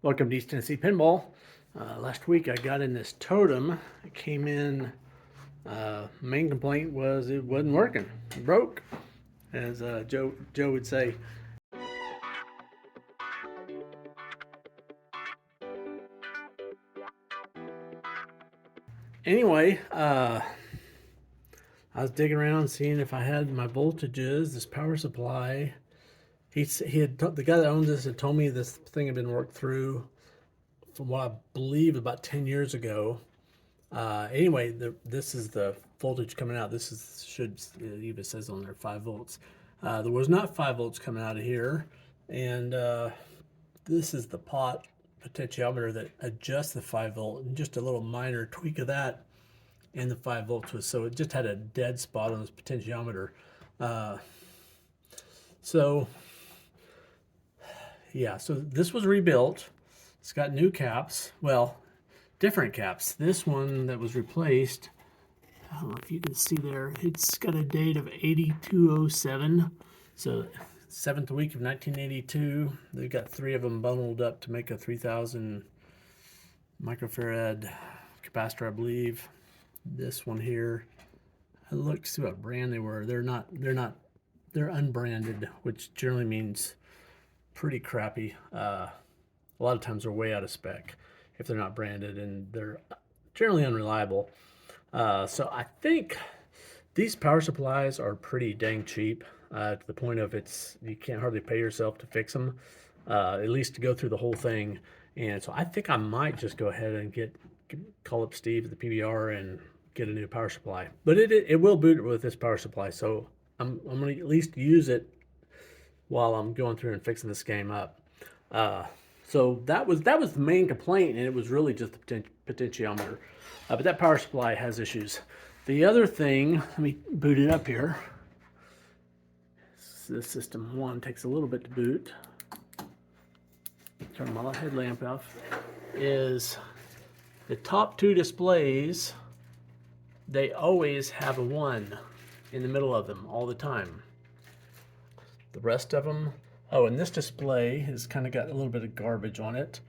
Welcome to East Tennessee Pinball. Last week I got in this totem. It came in, main complaint was it wasn't working. It broke, as Joe would say. Anyway, I was digging around seeing if I had my voltages, this power supply. The guy that owns this had told me this thing had been worked through from what I believe about 10 years ago. Anyway, this is the voltage coming out. This should, it even says on there 5 volts. There was not 5 volts coming out of here, and this is the pot potentiometer that adjusts the 5 volt, and just a little minor tweak of that, and the 5 volts was, so it just had a dead spot on this potentiometer. So yeah, so this was rebuilt. It's got new caps, well, different caps. This one that was replaced, I don't know if you can see there, it's got a date of 8207, so 7th week of 1982. They've got 3 of them bundled up to make a 3000 microfarad capacitor, I believe. This one here, I looked to see what brand they were. They're unbranded, which generally means pretty crappy. A lot of times they're way out of spec if they're not branded, and they're generally unreliable. So I think these power supplies are pretty dang cheap, to the point of you can't hardly pay yourself to fix them, at least to go through the whole thing. And so I think I might just go ahead and call up Steve at the PBR and get a new power supply. But it will boot with this power supply, so I'm going to at least use it while I'm going through and fixing this game up. So that was the main complaint, and it was really just the potentiometer. But that power supply has issues. The other thing, let me boot it up here. This system 1 takes a little bit to boot. Turn my headlamp off. Is the top 2 displays, they always have a 1 in the middle of them all the time. The rest of them, oh, and this display has kind of got a little bit of garbage on it.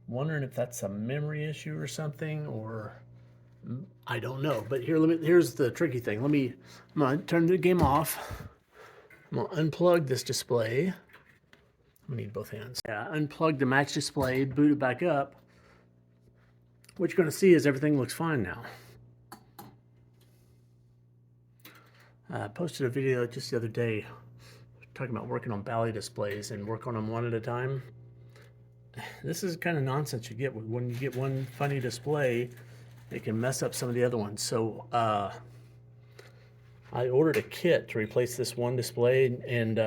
Wondering if that's a memory issue or something, or I don't know. But here's the tricky thing. I'm gonna turn the game off. I'm gonna unplug this display. I need both hands. Yeah, unplug the match display, boot it back up. What you're gonna see is everything looks fine now. I posted a video just the other day talking about working on Bally displays and work on them one at a time. This is kind of nonsense you get when you get one funny display. It can mess up some of the other ones. So I ordered a kit to replace this one display, and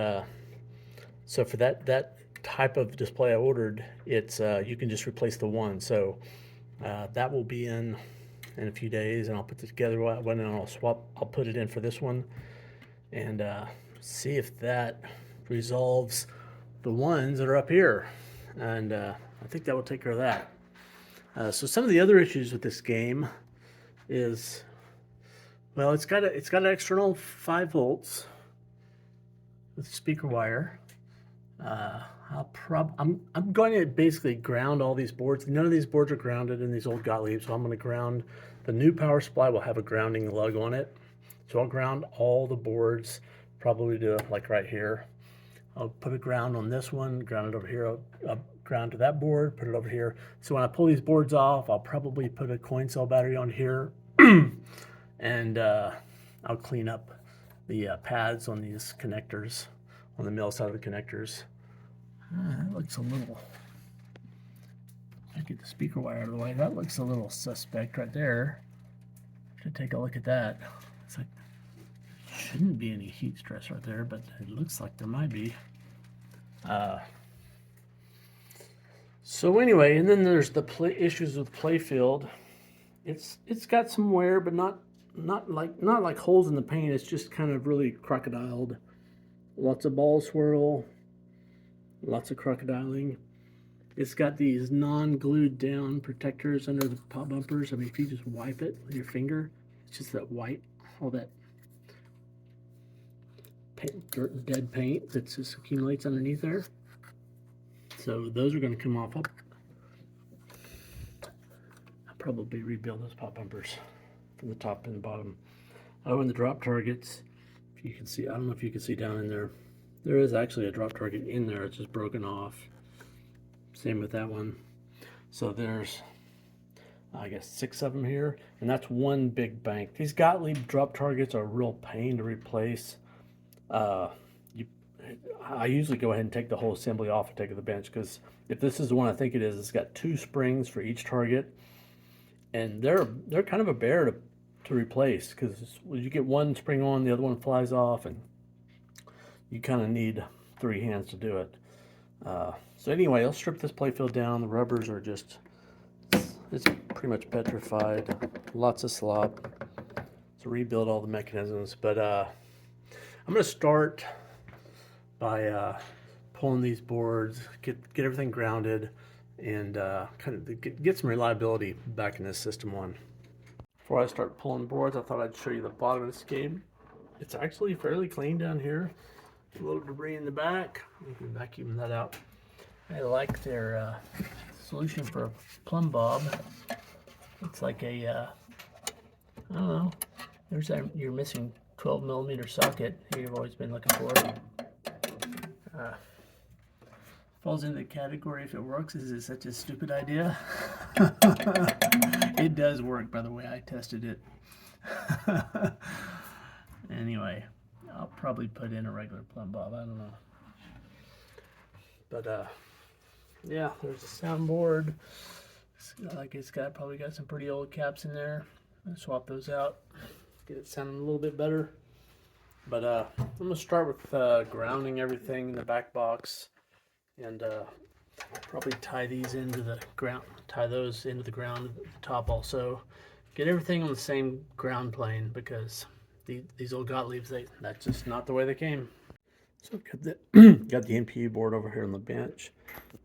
so for that type of display I ordered, it's you can just replace the one. So that will be in a few days, and I'll put this together. When I'll put it in for this one, and see if that resolves the ones that are up here, and I think that will take care of that. So some of the other issues with this game is, well, it's got an external 5 volts with speaker wire. I'm going to basically ground all these boards. None of these boards are grounded in these old Gottlieb, so I'm going to ground. The new power supply will have a grounding lug on it, so I'll ground all the boards, probably to like right here. I'll put a ground on this one, ground it over here. I'll ground to that board, put it over here. So when I pull these boards off, I'll probably put a coin cell battery on here, and I'll clean up the pads on these connectors, on the mill side of the connectors. That looks a little, I get the speaker wire out of the way. That looks a little suspect right there. Should take a look at that. It's like, shouldn't be any heat stress right there, but it looks like there might be. So anyway, and then there's the issues with Playfield. It's got some wear, but not like holes in the paint. It's just kind of really crocodiled. Lots of ball swirl. Lots of crocodiling. It's got these non-glued down protectors under the pop bumpers. I mean, if you just wipe it with your finger, it's just that white, all that paint, dirt and dead paint that just accumulates underneath there. So those are going to come off. I'll probably rebuild those pop bumpers from the top and the bottom. Oh, and the drop targets, if you can see, I don't know if you can see down in there, there is actually a drop target in there. It's just broken off. Same with that one. So there's, I guess, 6 of them here, and that's one big bank. These Gottlieb drop targets are a real pain to replace. I usually go ahead and take the whole assembly off and take it to the bench, because if this is the one I think it is, it's got 2 springs for each target, and they're kind of a bear to replace, because when you get one spring on, the other one flies off, and you kind of need 3 hands to do it. So anyway, I'll strip this playfield down. The rubbers are just, it's pretty much petrified. Lots of slop. To rebuild all the mechanisms, but I'm going to start by pulling these boards, get everything grounded, and kind of get some reliability back in this system one. Before I start pulling boards, I thought I'd show you the bottom of this game. It's actually fairly clean down here. A little debris in the back. You can vacuum that out. I like their solution for a plumb bob. It's like a, I don't know, there's your missing 12mm socket you've always been looking for. Falls into the category, if it works, is it such a stupid idea? It does work, by the way. I tested it. Anyway, I'll probably put in a regular plumb bob. I don't know. But yeah, there's a soundboard. It's probably got some pretty old caps in there. I'll swap those out, get it sounding a little bit better. But I'm gonna start with grounding everything in the back box, and probably tie these into the ground. Tie those into the ground at the top also. Get everything on the same ground plane, because these old Gottliebs, that's just not the way they came. So I've got the NPU board over here on the bench.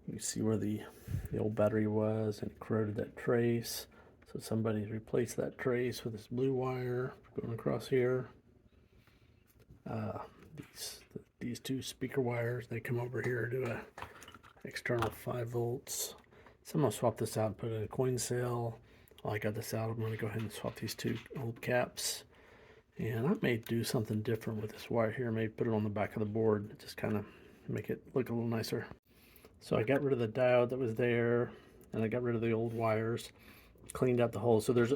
You can see where the old battery was, and it corroded that trace. So somebody's replaced that trace with this blue wire going across here. These 2 speaker wires, they come over here to a external 5 volts. So I'm going to swap this out and put it in a coin cell. While I got this out, I'm going to go ahead and swap these 2 old caps. And I may do something different with this wire here. Maybe put it on the back of the board, just kind of make it look a little nicer. So I got rid of the diode that was there, and I got rid of the old wires, cleaned out the holes. So there's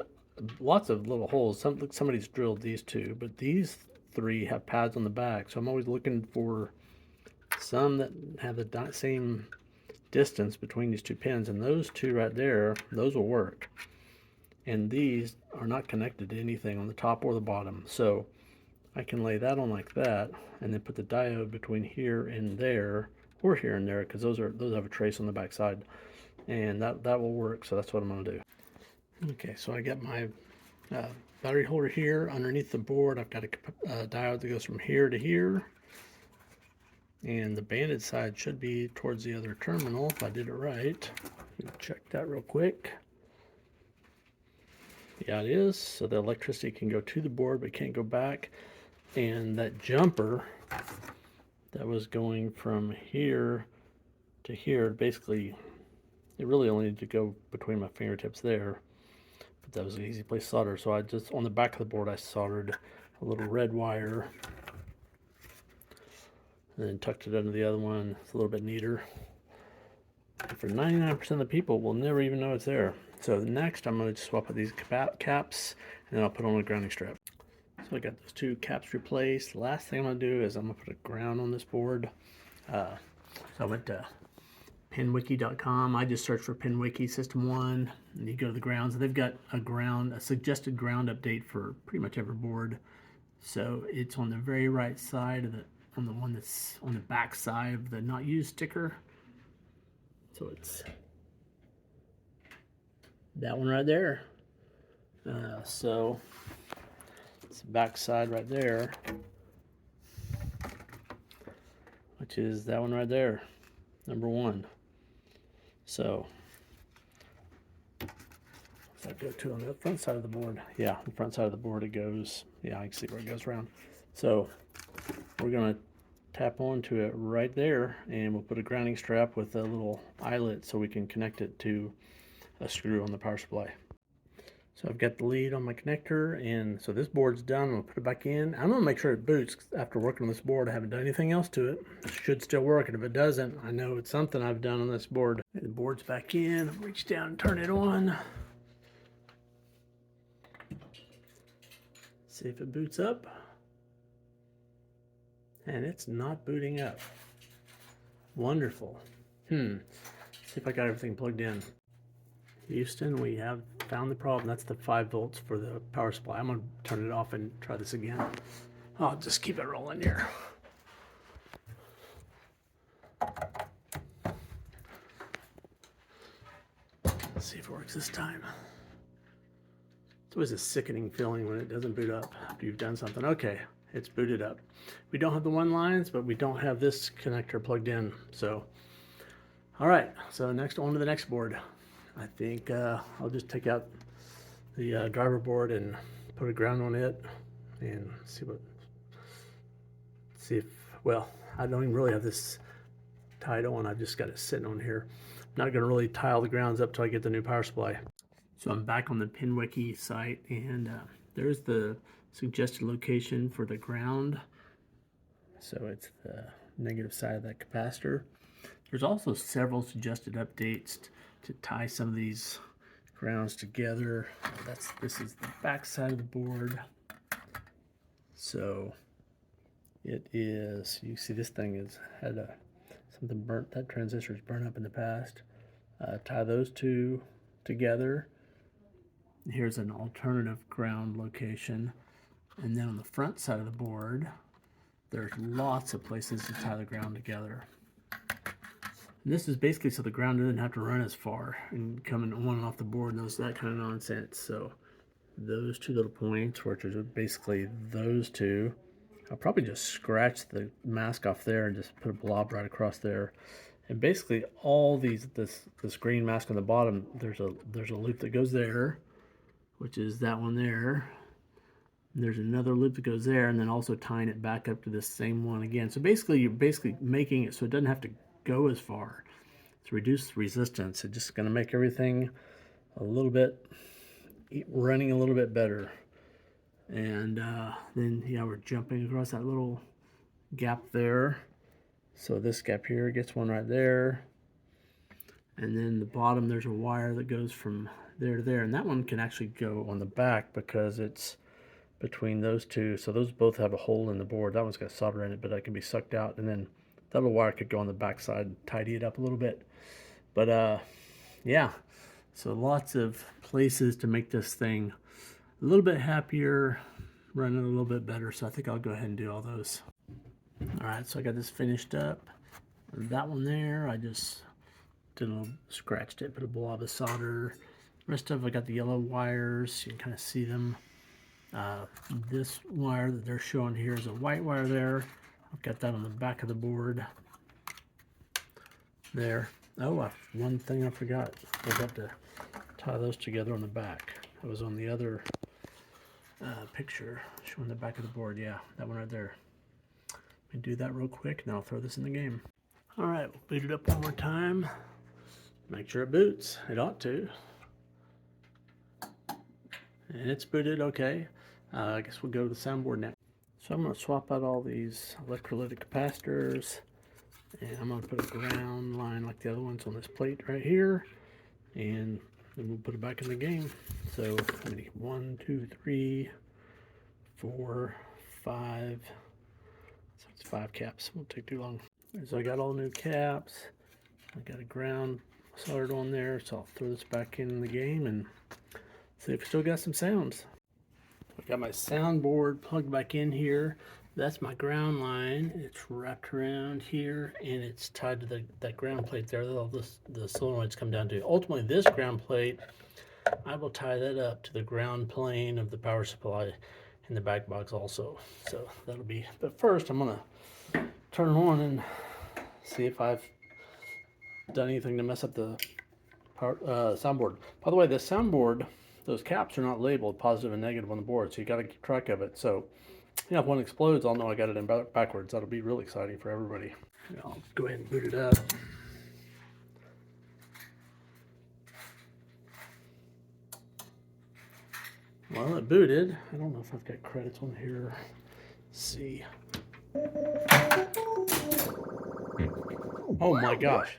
lots of little holes. Somebody's drilled these 2, but these 3 have pads on the back. So I'm always looking for some that have the same distance between these 2 pins, and those 2 right there, those will work. And these are not connected to anything on the top or the bottom, so I can lay that on like that, and then put the diode between here and there, or here and there, because those have a trace on the back side, and that will work. So that's what I'm going to do. Okay, so I got my battery holder here underneath the board. I've got a diode that goes from here to here, and the banded side should be towards the other terminal if I did it right. Check that real quick. Yeah, it is. So the electricity can go to the board but can't go back. And that jumper that was going from here to here, basically, it really only needed to go between my fingertips there. But that was an easy place to solder. So I just, on the back of the board, I soldered a little red wire, and then tucked it under the other one. It's a little bit neater. And for 99% of the people, will never even know it's there. So next, I'm going to swap out these caps, and then I'll put on a grounding strap. So I got those 2 caps replaced. Last thing I'm going to do is I'm going to put a ground on this board. So I went to pinwiki.com. I just searched for Pinwiki System 1, and you go to the grounds. They've got a suggested ground update for pretty much every board. So it's on the very right side of on the one that's on the back side of the not used sticker. So it's that one right there. So it's the back side right there, which is that one right there, number 1. So what's that go to on the front side of the board? Yeah, the front side of the board, it goes, yeah, I can see where it goes around. So we're gonna tap onto it right there, and we'll put a grounding strap with a little eyelet so we can connect it to a screw on the power supply. So I've got the lead on my connector, and so this board's done. I'm gonna put it back in. I'm gonna make sure it boots. After working on this board, I haven't done anything else to it. It should still work, and if it doesn't, I know it's something I've done on this board. The board's back in. Reach down and turn it on. See if it boots up. And it's not booting up. Wonderful. See if I got everything plugged in. Houston, we have found the problem. That's the 5 volts for the power supply. I'm gonna turn it off and try this again. I'll just keep it rolling here. Let's see if it works this time. It's always a sickening feeling when it doesn't boot up after you've done something. Okay, it's booted up. We don't have the 1 lines, but we don't have this connector plugged in. So, all right, so next on to the next board. I think I'll just take out the driver board and put a ground on it and see if, well, I don't even really have this tied on. I've just got it sitting on here. I'm not gonna really tile the grounds up till I get the new power supply. So I'm back on the PinWiki site, and there's the suggested location for the ground. So it's the negative side of that capacitor. There's also several suggested updates to tie some of these grounds together. This is the back side of the board. So it is, you see this thing has had something burnt, that transistor's burnt up in the past. Tie those two together. Here's an alternative ground location. And then on the front side of the board, there's lots of places to tie the ground together. And this is basically so the ground doesn't have to run as far and coming on and off the board and that kind of nonsense. So those 2 little points, which are basically those 2, I'll probably just scratch the mask off there and just put a blob right across there. And basically all this green mask on the bottom, there's a loop that goes there, which is that one there. And there's another loop that goes there, and then also tying it back up to this same one again. So basically, you're basically making it so it doesn't have to go as far. To reduce resistance, it's just going to make everything a little bit running a little bit better. And then we're jumping across that little gap there. So this gap here gets one right there, and then the bottom there's a wire that goes from there to there, and that one can actually go on the back because it's between those 2. So those both have a hole in the board. That one's got solder in it, but that can be sucked out, and then that little wire could go on the back side and tidy it up a little bit. But yeah, so lots of places to make this thing a little bit happier, running a little bit better. So I think I'll go ahead and do all those. All right, so I got this finished up. That one there, I just scratched it, put a blob of solder. The rest of it, I got the yellow wires. You can kind of see them. This wire that they're showing here is a white wire there. I've got that on the back of the board there. Oh, one thing I forgot. I got to tie those together on the back. It was on the other picture showing the back of the board. Yeah, that one right there. Let me do that real quick, and I'll throw this in the game. All right, we'll boot it up one more time. Make sure it boots. It ought to. And it's booted okay. I guess we'll go to the soundboard next. So I'm going to swap out all these electrolytic capacitors, and I'm going to put a ground line like the other ones on this plate right here, and then we'll put it back in the game. So how many? 1, 2, 3, 4, 5. So it's 5 caps. Won't take too long. So I got all new caps. I got a ground soldered on there, so I'll throw this back in the game and see if we still got some sounds. I got my soundboard plugged back in here. That's my ground line. It's wrapped around here, and it's tied to that ground plate there that all the solenoids come down to. Ultimately, this ground plate, I will tie that up to the ground plane of the power supply in the back box also. So that'll be, but first I'm gonna turn it on and see if I've done anything to mess up the power, soundboard. By the way, this soundboard, those caps are not labeled positive and negative on the board, so you got to keep track of it. So Yeah, if one explodes, I'll know I got it in backwards. That'll be real exciting for everybody. I'll go ahead and boot it up. Well, it booted. I don't know if I've got credits on here. Let's see. Oh my gosh.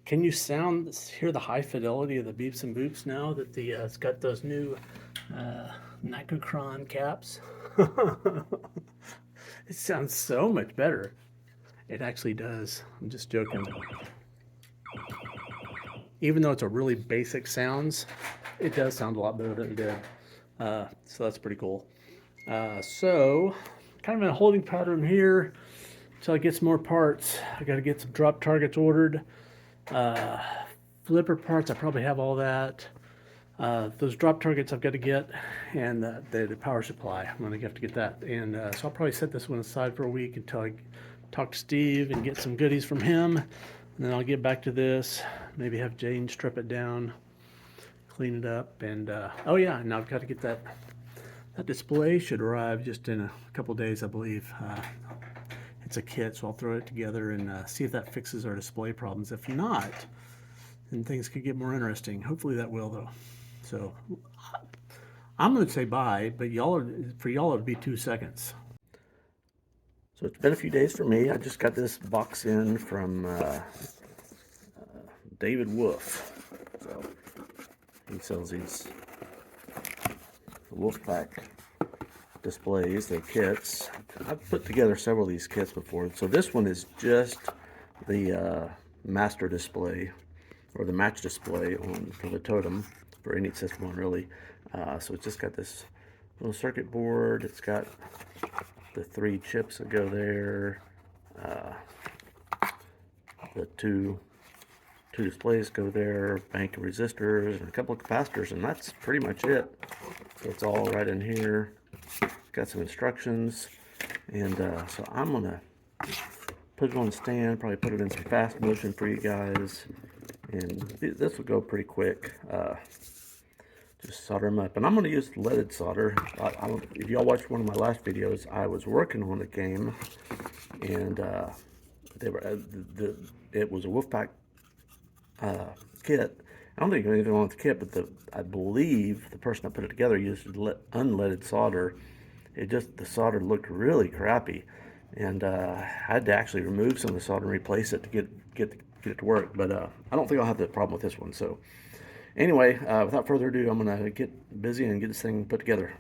Can you hear the high fidelity of the beeps and boops now that it's got those new Nikocron caps? It sounds so much better. It actually does. I'm just joking. Even though it's a really basic sounds, it does sound a lot better than it did. So that's pretty cool. So kind of in a holding pattern here until I get some more parts. I got to get some drop targets ordered. Flipper parts, I probably have all that. Those drop targets I've got to get, and the power supply, I'm going to have to get that. And so I'll probably set this one aside for a week until I talk to Steve and get some goodies from him. And then I'll get back to this, maybe have Jane strip it down, clean it up, and oh yeah, now I've got to get that display. Should arrive just in a couple days, I believe. It's a kit, so I'll throw it together and see if that fixes our display problems. If not, then things could get more interesting. Hopefully that will, though. So I'm going to say bye, but for y'all it'll be 2 seconds. So it's been a few days for me. I just got this box in from David Wolf. So he sells these Wolfpack displays, they're kits. I've put together several of these kits before. So this one is just the master display, or the match display for the Totem, for any system one really. So it's just got this little circuit board. It's got the 3 chips that go there, the two displays go there, bank of resistors, and a couple of capacitors, and that's pretty much it. So it's all right in here. Got some instructions, and so I'm gonna put it on the stand, probably put it in some fast motion for you guys, and this will go pretty quick. Just solder them up, and I'm gonna use leaded solder. If y'all watched one of my last videos, I was working on a game, and it was a Wolfpack kit. I don't think anything wrong with the kit, but I believe the person that put it together used unleaded solder. The solder looked really crappy, and I had to actually remove some of the solder and replace it to get it to work. But I don't think I'll have that problem with this one. So anyway, without further ado, I'm gonna get busy and get this thing put together.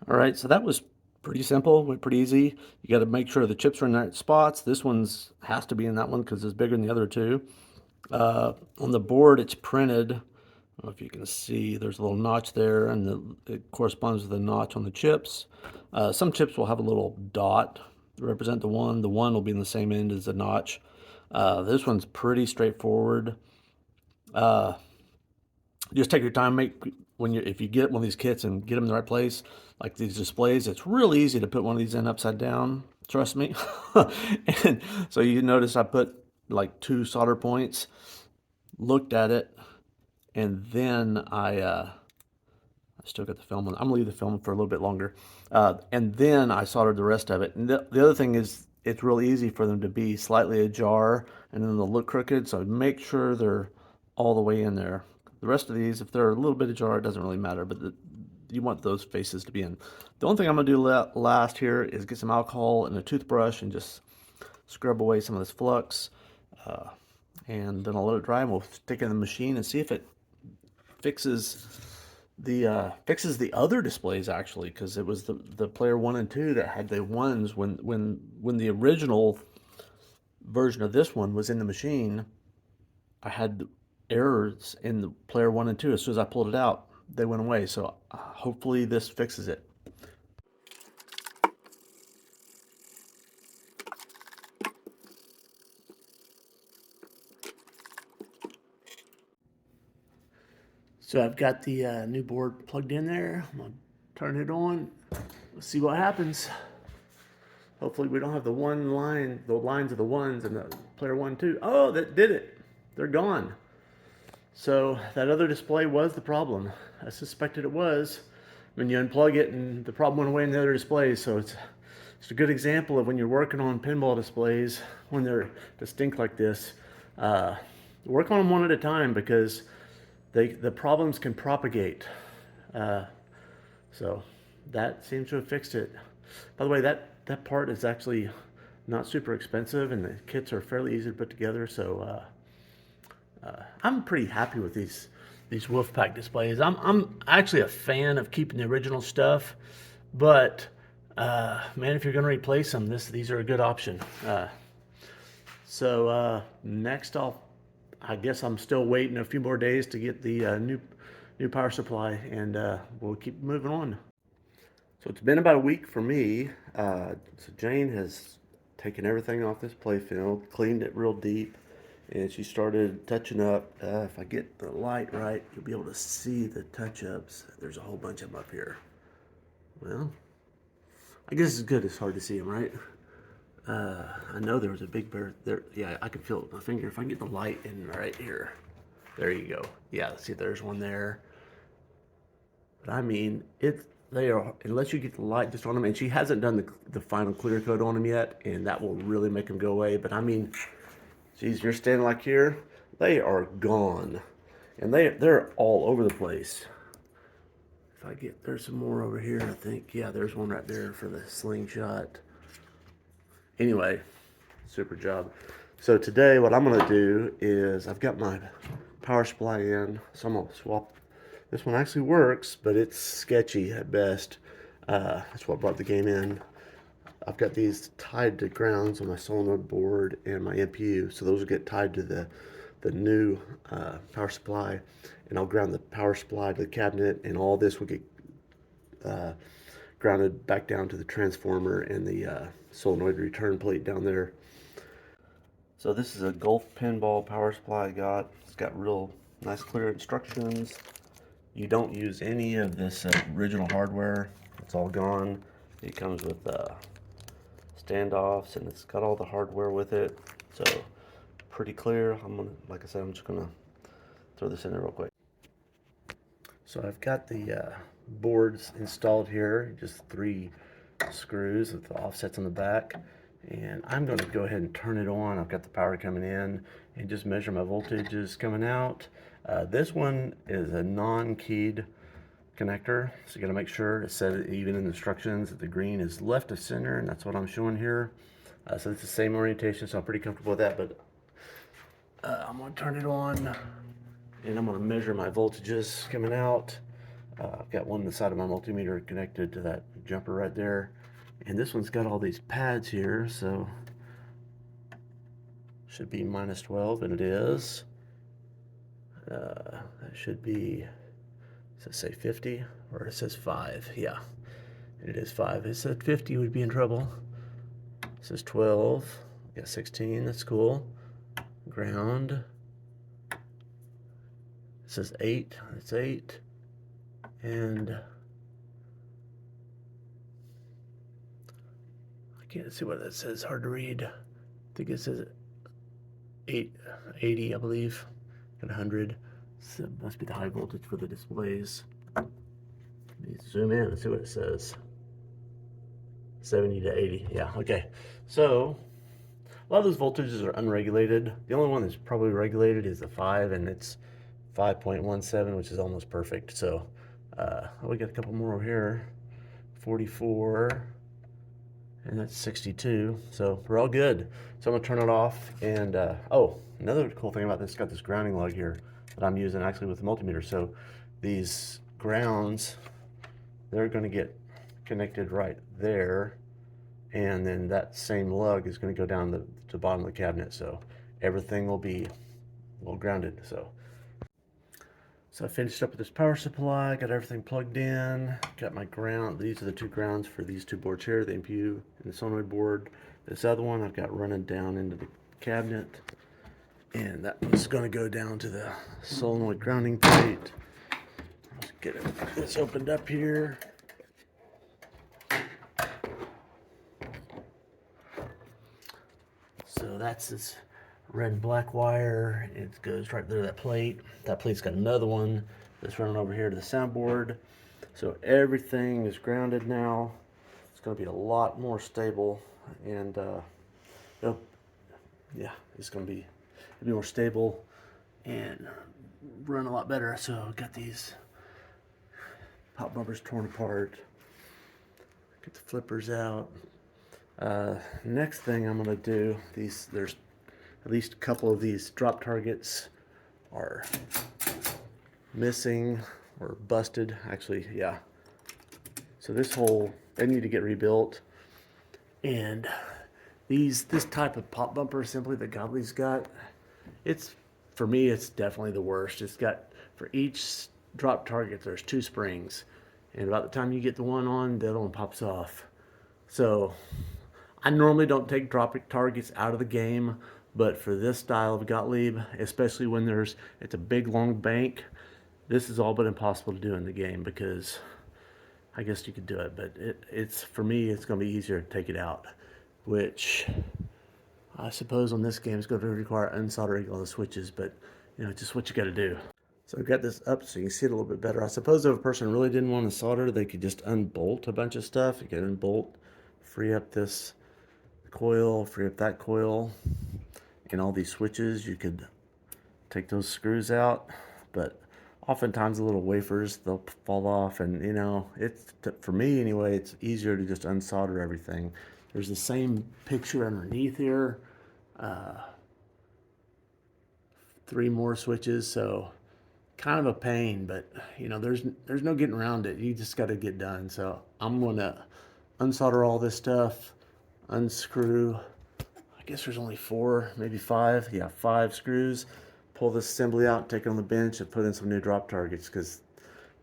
All right, so that was pretty simple, went pretty easy. You got to make sure the chips are in the right spots. This one's has to be in that one because it's bigger than the other two. On the board, it's printed. I don't know if you can see, there's a little notch there, and it corresponds to the notch on the chips. Some chips will have a little dot to represent the one. The one will be in the same end as the notch. This one's pretty straightforward. Just take your time. If you get one of these kits and get them in the right place, like these displays, it's really easy to put one of these in upside down. Trust me. And so you notice I put like 2 solder points, looked at it, and then I still got the film on. I'm gonna leave the film for a little bit longer, and then I soldered the rest of it. And the other thing is, it's real easy for them to be slightly ajar, and then they'll look crooked. So make sure they're all the way in there. The rest of these, if they're a little bit ajar, it doesn't really matter, but you want those faces to be in. The only thing I'm gonna do last here is get some alcohol and a toothbrush and just scrub away some of this flux. And then I'll let it dry, and we'll stick it in the machine and see if it fixes the other displays, actually, because it was the player 1 and 2 that had the ones when the original version of this one was in the machine. I had errors in the player 1 and 2. As soon as I pulled it out, they went away. So hopefully this fixes it. So I've got the new board plugged in there. I'm gonna turn it on. Let's see what happens. Hopefully we don't have the lines of the ones and the player 1, 2. Oh, that did it. They're gone. So that other display was the problem. I suspected it was. When you unplug it and the problem went away in the other displays. So it's a good example of when you're working on pinball displays, when they're distinct like this, work on them one at a time, because the problems can propagate. So that seems to have fixed it. By the way, that part is actually not super expensive, and the kits are fairly easy to put together. So I'm pretty happy with these Wolfpack displays. I'm actually a fan of keeping the original stuff, but man, if you're going to replace them, these are a good option. So next, I guess I'm still waiting a few more days to get the new power supply, and we'll keep moving on. So it's been about a week for me. So Jane has taken everything off this playfield, cleaned it real deep, and she started touching up. If I get the light right, you'll be able to see the touch-ups. There's a whole bunch of them up here. Well, I guess it's good. It's hard to see them, right? I know there was a big bird there. Yeah, I can feel it with my finger. If I can get the light in right here. There you go. Yeah, see, there's one there. But I mean, they are, unless you get the light just on them, and she hasn't done the final clear coat on them yet, and that will really make them go away. But I mean, geez, you're standing like here, they are gone. And they're all over the place. If I get, there's some more over here, I think. Yeah, there's one right there for the slingshot. Anyway, super job. So today what I'm gonna do is, I've got my power supply in, so I'm gonna swap. This one actually works, but it's sketchy at best. That's what brought the game in. I've got these tied to grounds on my solenoid board and my MPU, so those will get tied to the new power supply, and I'll ground the power supply to the cabinet, and all this will get grounded back down to the transformer and the solenoid return plate down there. So this is a Golf Pinball power supply I got. It's got real nice clear instructions. You don't use any of this original hardware. It's all gone. It comes with standoffs, and it's got all the hardware with it. So pretty clear. Like I said, I'm just gonna throw this in there real quick. So I've got the boards installed here, just 3 screws with the offsets on the back, and I'm going to go ahead and turn it on. I've got the power coming in, and just measure my voltages coming out. This one is a non-keyed connector, so you got to make sure it said even in the instructions that the green is left of center, and that's what I'm showing here. So it's the same orientation, so I'm pretty comfortable with that. But I'm going to turn it on, and I'm going to measure my voltages coming out. I've got one on the side of my multimeter connected to that jumper right there. And this one's got all these pads here, so should be minus 12, and it is. That should be, does it say 50? Or it says 5, yeah. And it is 5. If it said 50, we'd be in trouble. It says 12, got 16, that's cool. Ground. It says 8, it's 8. And I can't see what that says, hard to read. I think it says 80, I believe, and 100. So it must be the high voltage for the displays. Let me zoom in and see what it says. 70 to 80, yeah, okay. So a lot of those voltages are unregulated. The only one that's probably regulated is the 5, and it's 5.17, which is almost perfect. So we got a couple more over here. 44, and that's 62. So we're all good. So I'm gonna turn it off. And oh, another cool thing about this, it's got this grounding lug here that I'm using actually with the multimeter. So these grounds, they're gonna get connected right there, and then that same lug is going to go down to the bottom of the cabinet, so everything will be well grounded. So I finished up with this power supply, got everything plugged in, got my ground. These are the 2 grounds for these 2 boards here, the MPU and the solenoid board. This other one I've got running down into the cabinet, and that one's going to go down to the solenoid grounding plate. Let's get this opened up here. So that's this red and black wire. It goes right there to that plate. That plate's got another one that's running over here to the soundboard. So everything is grounded now. It's going to be a lot more stable, and yeah, it's going to be more stable and run a lot better. So I've got these pop bumpers torn apart. Get the flippers out. Next thing I'm going to do, there's at least a couple of these drop targets are missing or busted. Actually, yeah. So this whole, they need to get rebuilt. And this type of pop bumper assembly that Gottlieb's got, for me, it's definitely the worst. It's got, for each drop target, there's 2 springs. And about the time you get the one on, the other one pops off. So I normally don't take drop targets out of the game, but for this style of Gottlieb, especially when it's a big long bank, this is all but impossible to do in the game, because I guess you could do it, but for me, it's going to be easier to take it out, which I suppose on this game is going to require unsoldering all the switches, but just what you got to do. So I've got this up so you can see it a little bit better. I suppose if a person really didn't want to solder, they could just unbolt a bunch of stuff. You can unbolt, free up this coil, free up that coil, and all these switches. You could take those screws out, but oftentimes the little wafers, they'll fall off, and for me anyway, it's easier to just unsolder everything. There's the same picture underneath here, 3 more switches, so kind of a pain, but there's no getting around it. You just got to get done. So I'm gonna unsolder all this stuff, unscrew, I guess there's only 4, maybe 5, yeah, 5 screws, pull this assembly out, take it on the bench, and put in some new drop targets, because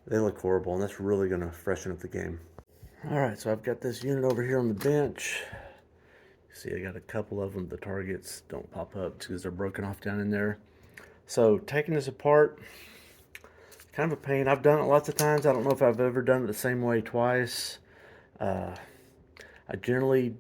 they look horrible, and that's really going to freshen up the game. Alright, so I've got this unit over here on the bench. See, I got a couple of them. The targets don't pop up because they're broken off down in there. So taking this apart, kind of a pain. I've done it lots of times. I don't know if I've ever done it the same way twice. I generally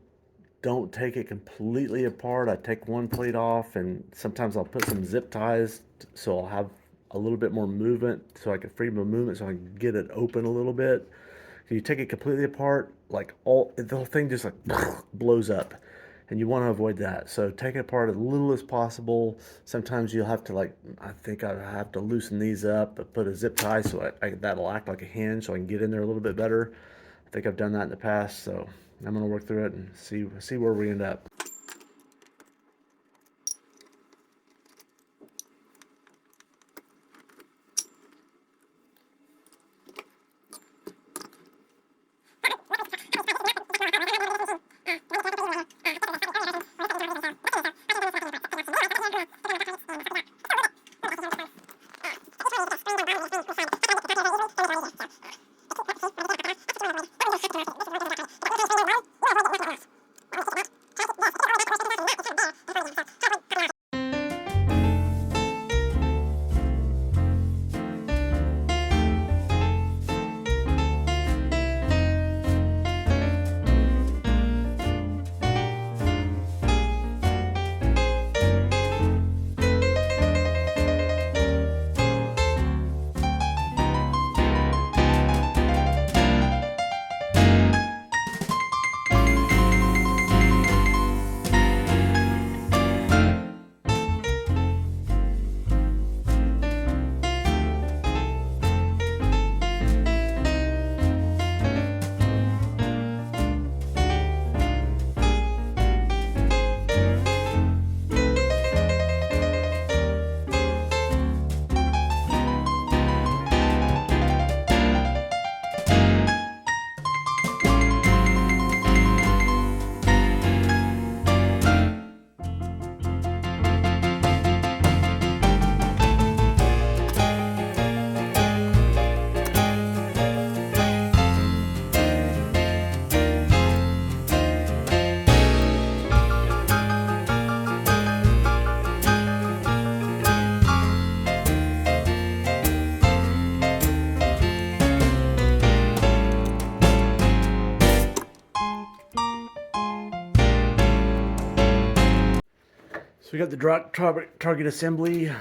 don't take it completely apart. I take one plate off, and sometimes I'll put some zip ties so I'll have a little bit more movement, so I can free my movement, so I can get it open a little bit. If you take it completely apart, like the whole thing just like blows up, and you want to avoid that. So take it apart as little as possible. Sometimes you'll have to, I think I have to loosen these up, but put a zip tie so that'll act like a hinge, so I can get in there a little bit better. I think I've done that in the past, so I'm going to work through it and see where we end up. we got the drop target assembly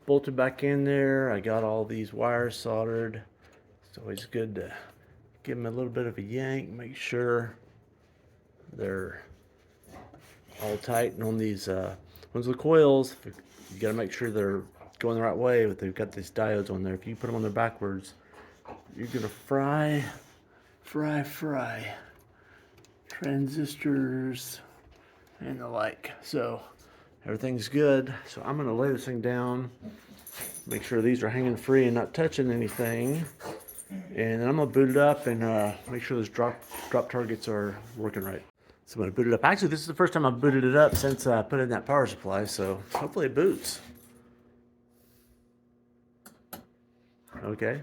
bolted back in there. I got all these wires soldered. It's always good to give them a little bit of a yank, make sure they're all tight. And on these ones with the coils, you got to make sure they're going the right way. But they've got these diodes on there. If you put them on there backwards, you're gonna fry transistors and the like. So everything's good. So I'm gonna lay this thing down, make sure these are hanging free and not touching anything, and then I'm gonna boot it up and make sure those drop targets are working right. So I'm gonna boot it up. Actually, this is the first time I've booted it up since I put in that power supply, so hopefully it boots. Okay.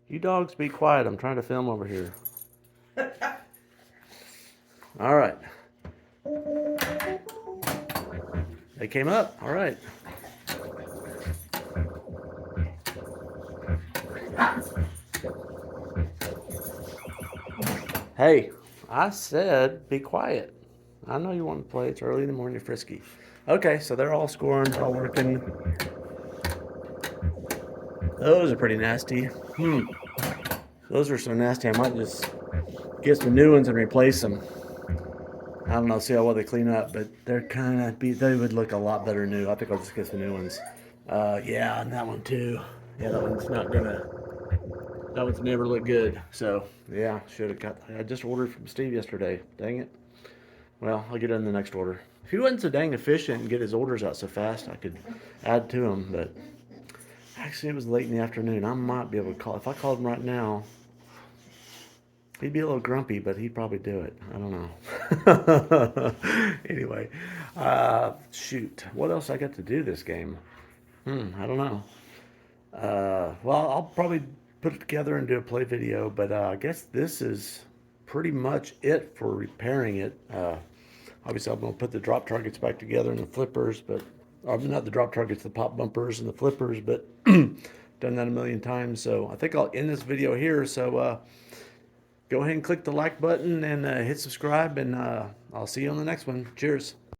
You dogs be quiet, I'm trying to film over here. All right. They came up, all right. Hey, I said be quiet. I know you want to play, it's early in the morning, you're frisky. Okay, so they're all scoring, all working. Those are pretty nasty. Those are so nasty, I might just get some new ones and replace them. I don't know, see how well they clean up, but they're kind of, they would look a lot better new. I think I'll just get some new ones. Yeah, and that one too. Yeah, that one's not gonna, that one's never looked good. So, yeah, should have got, I just ordered from Steve yesterday. Dang it. Well, I'll get it in the next order. If he wasn't so dang efficient and get his orders out so fast, I could add to them, but actually it was late in the afternoon. I might be able to call, if I called him right now, he'd be a little grumpy, but he'd probably do it. I don't know. Anyway, shoot. What else I got to do this game? I don't know. Well, I'll probably put it together and do a play video, but I guess this is pretty much it for repairing it. Obviously, I'm going to put the drop targets back together and the flippers, but not the drop targets, the pop bumpers and the flippers, but done that a million times. So I think I'll end this video here. So go ahead and click the like button and hit subscribe, and I'll see you on the next one. Cheers.